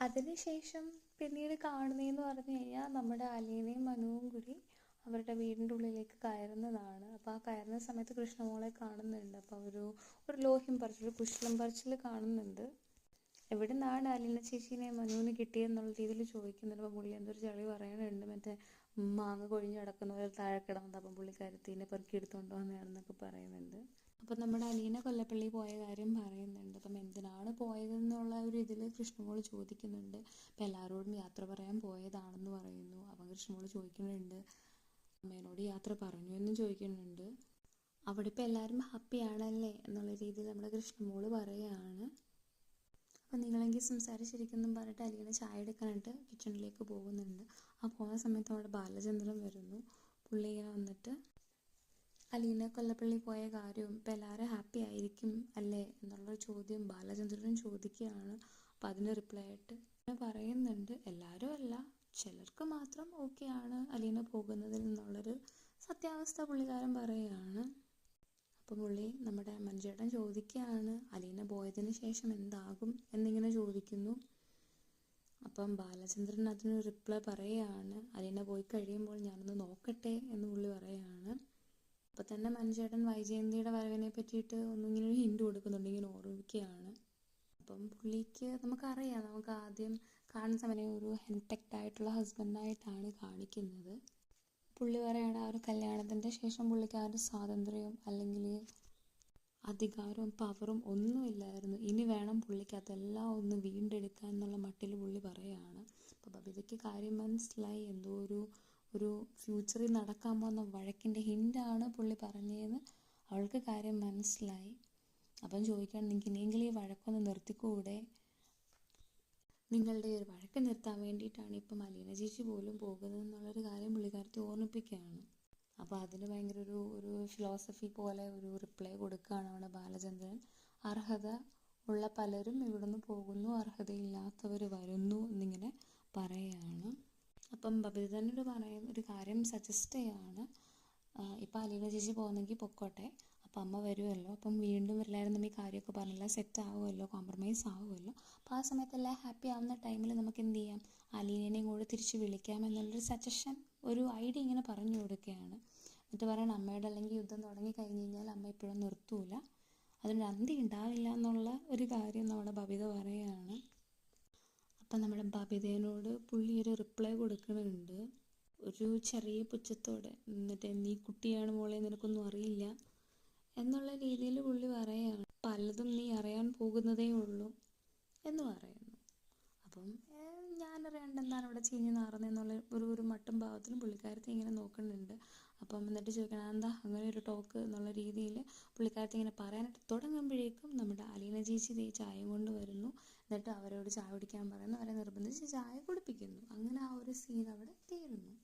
അതിനുശേഷം പിന്നീട് കാണുന്നതെന്ന് പറഞ്ഞു കഴിഞ്ഞാൽ നമ്മുടെ അലീനയും മനുവും കൂടി അവരുടെ വീടിൻ്റെ ഉള്ളിലേക്ക് കയറുന്നതാണ്. അപ്പോൾ ആ കയറുന്ന സമയത്ത് കൃഷ്ണമോളെ കാണുന്നുണ്ട്. അപ്പോൾ ഒരു ലോഹ്യം പറിച്ചിൽ, കുശലം പറിച്ചിൽ കാണുന്നുണ്ട്. എവിടെ നിന്നാണ് അലീന ചേച്ചീനെ മനുവിന് കിട്ടിയെന്നുള്ള രീതിയിൽ ചോദിക്കുന്നുണ്ട്. അപ്പോൾ പുള്ളി എന്തൊരു ചളി പറയാനുണ്ട്, മറ്റേ മാങ്ങ കൊഴിഞ്ഞ് കിടക്കുന്ന പോലെ താഴെ കിടന്നത്, അപ്പം പുള്ളിക്കാരത്തിനെ പെറുക്കി എടുത്തുകൊണ്ട് വന്നതാണെന്നൊക്കെ പറയുന്നുണ്ട്. അപ്പം നമ്മുടെ അലീന കൊല്ലപ്പള്ളി പോയ കാര്യം പറയുന്നുണ്ട്. അപ്പം എന്തിനാണ് പോയതെന്നുള്ള ഒരു ഇതിൽ കൃഷ്ണമോൾ ചോദിക്കുന്നുണ്ട്. അപ്പം എല്ലാവരോടും യാത്ര പറയാൻ പോയതാണെന്ന് പറയുന്നു. അപ്പം കൃഷ്ണമോൾ ചോദിക്കുന്നുണ്ട്, അമ്മേനോട് യാത്ര പറഞ്ഞു എന്നും ചോദിക്കുന്നുണ്ട്. അവിടെ ഇപ്പം എല്ലാവരും ഹാപ്പിയാണല്ലേ എന്നുള്ള രീതിയിൽ നമ്മുടെ കൃഷ്ണമോൾ പറയുകയാണ്. അപ്പം നിങ്ങളെങ്കിൽ സംസാരിച്ചിരിക്കുന്നു പറഞ്ഞിട്ട് അലീന ചായ എടുക്കാനായിട്ട് കിച്ചണിലേക്ക് പോകുന്നുണ്ട്. ആ പോകുന്ന സമയത്ത് അവിടെ ബാലചന്ദ്രൻ വരുന്നു. പുള്ളി ഇങ്ങനെ വന്നിട്ട് അലീന കൊല്ലപ്പള്ളി പോയ കാര്യവും ഇപ്പം എല്ലാവരും ഹാപ്പി ആയിരിക്കും അല്ലേ എന്നുള്ളൊരു ചോദ്യം ബാലചന്ദ്രനും ചോദിക്കുകയാണ്. അപ്പം അതിന് റിപ്ലൈ ആയിട്ട് പറയുന്നുണ്ട്, എല്ലാവരും അല്ല, ചിലർക്ക് മാത്രം ഓക്കെയാണ് അലീന പോകുന്നതിൽ നിന്നുള്ളൊരു സത്യാവസ്ഥ പുള്ളിക്കാരൻ പറയുകയാണ്. അപ്പം പുള്ളി നമ്മുടെ മഞ്ജുവേട്ടൻ ചോദിക്കുകയാണ്, അലീന പോയതിന് ശേഷം എന്താകും എന്നിങ്ങനെ ചോദിക്കുന്നു. അപ്പം ബാലചന്ദ്രൻ അതിന് റിപ്ലൈ പറയുകയാണ്, അലീന പോയി കഴിയുമ്പോൾ ഞാനൊന്ന് നോക്കട്ടെ എന്ന് പുള്ളി പറയുകയാണ്. അപ്പോൾ തന്നെ മഞ്ജുവേട്ടൻ വൈജയന്തിയുടെ വരവിനെ പറ്റിയിട്ട് ഒന്നിങ്ങനെ ഒരു ഹിൻഡ് കൊടുക്കുന്നുണ്ട്, ഇങ്ങനെ ഓർമ്മിക്കുകയാണ്. അപ്പം പുള്ളിക്ക് നമുക്കറിയാം, നമുക്ക് ആദ്യം കാണുന്ന സമയം ഒരു ഹെൻടെക്ട് ആയിട്ടുള്ള ഹസ്ബൻഡായിട്ടാണ് കാണിക്കുന്നത്. പുള്ളി പറയുകയാണ്, ആ ഒരു കല്യാണത്തിൻ്റെ ശേഷം പുള്ളിക്ക് ആ ഒരു സ്വാതന്ത്ര്യവും അല്ലെങ്കിൽ അധികാരവും പവറും ഒന്നുമില്ലായിരുന്നു. ഇനി വേണം പുള്ളിക്ക് അതെല്ലാം ഒന്ന് വീണ്ടെടുക്കാൻ എന്നുള്ള മട്ടിൽ പുള്ളി പറയുകയാണ്. അപ്പോൾ ബബിതയ്ക്ക് കാര്യം മനസ്സിലായി, എന്തോ ഒരു ഫ്യൂച്ചറിൽ നടക്കാൻ പോകുന്ന വഴക്കിൻ്റെ ഹിൻ്റാണ് പുള്ളി പറഞ്ഞതെന്ന് അവൾക്ക് കാര്യം മനസ്സിലായി. അപ്പം ചോദിക്കുകയാണ്, നിങ്ങൾക്ക് ഇനിയെങ്കിലും ഈ വഴക്കൊന്ന് നിർത്തിക്കൂടെ, നിങ്ങളുടെ ഒരു വഴക്ക് നിർത്താൻ വേണ്ടിയിട്ടാണ് ഇപ്പം അലീന ചേച്ചി പോലും പോകുന്നത് എന്നുള്ളൊരു കാര്യം പുള്ളിക്കാരത്തെ ഓർമ്മിപ്പിക്കുകയാണ്. അപ്പോൾ അതിന് ഭയങ്കര ഒരു ഫിലോസഫി പോലെ ഒരു റിപ്ലൈ കൊടുക്കുകയാണ് അവിടെ ബാലചന്ദ്രൻ. അർഹത ഉള്ള പലരും ഇവിടുന്ന് പോകുന്നു, അർഹതയില്ലാത്തവർ വരുന്നു എന്നിങ്ങനെ പറയുകയാണ്. അപ്പം ബബിത തന്നെ ഒരു കാര്യം സജസ്റ്റ് ചെയ്യുകയാണ്, ഇപ്പം അലീന ചേച്ചി പോകുന്നെങ്കിൽ പൊക്കോട്ടെ, അപ്പം അമ്മ വരുമല്ലോ, അപ്പം വീണ്ടും എല്ലാവരും നമ്മൾ ഈ കാര്യമൊക്കെ പറഞ്ഞെല്ലാം സെറ്റ് ആവുമല്ലോ, കോംപ്രമൈസ് ആവുമല്ലോ. അപ്പോൾ ആ സമയത്തെല്ലാം ഹാപ്പി ആവുന്ന ടൈമിൽ നമുക്ക് എന്ത് ചെയ്യാം, അലീനേയും കൂടെ തിരിച്ച് വിളിക്കാം എന്നുള്ളൊരു സജഷൻ, ഒരു ഐഡിയ ഇങ്ങനെ പറഞ്ഞു കൊടുക്കുകയാണ്. എന്നിട്ട് പറയണം, അമ്മയുടെ അല്ലെങ്കിൽ യുദ്ധം തുടങ്ങി കഴിഞ്ഞ് കഴിഞ്ഞാൽ അമ്മ ഇപ്പോഴും നിർത്തൂല, അതിനൊരു അന്തി ഉണ്ടാവില്ല എന്നുള്ള ഒരു കാര്യം നമ്മുടെ ബബിത പറയുകയാണ്. അപ്പം നമ്മുടെ ബബിതേനോട് പുള്ളി ഒരു റിപ്ലൈ കൊടുക്കുന്നുണ്ട് ഒരു ചെറിയ പുച്ഛത്തോടെ. എന്നിട്ട് നീ കുട്ടിയാണ് മോളെ, നിനക്കൊന്നും അറിയില്ല എന്നുള്ള രീതിയിൽ പുള്ളി പറയുകയാണ്. പലതും നീ അറിയാൻ പോകുന്നതേ ഉള്ളൂ എന്ന് പറയുന്നു. അപ്പം ഞാനറിയാണ്ട് എന്താണ് ഇവിടെ ചീഞ്ഞ് നാറുന്നതെന്നുള്ള ഒരു മട്ടും ഭാവത്തിലും പുള്ളിക്കാരത്തെ ഇങ്ങനെ നോക്കുന്നുണ്ട്. അപ്പം എന്നിട്ട് ചോദിക്കണം, എന്താ അങ്ങനെ ഒരു ടോക്ക് എന്നുള്ള രീതിയിൽ പുള്ളിക്കാരത്തെ ഇങ്ങനെ പറയാനായിട്ട് തുടങ്ങുമ്പോഴേക്കും നമ്മുടെ അലീന ചേച്ചി ചായ കൊണ്ട് വരുന്നു. എന്നിട്ട് അവരോട് ചായ കുടിക്കാൻ പറയുന്നു, അവരെ നിർബന്ധിച്ച് ചായ കുടിപ്പിക്കുന്നു. അങ്ങനെ ആ ഒരു സീൻ അവിടെ തീരുന്നു.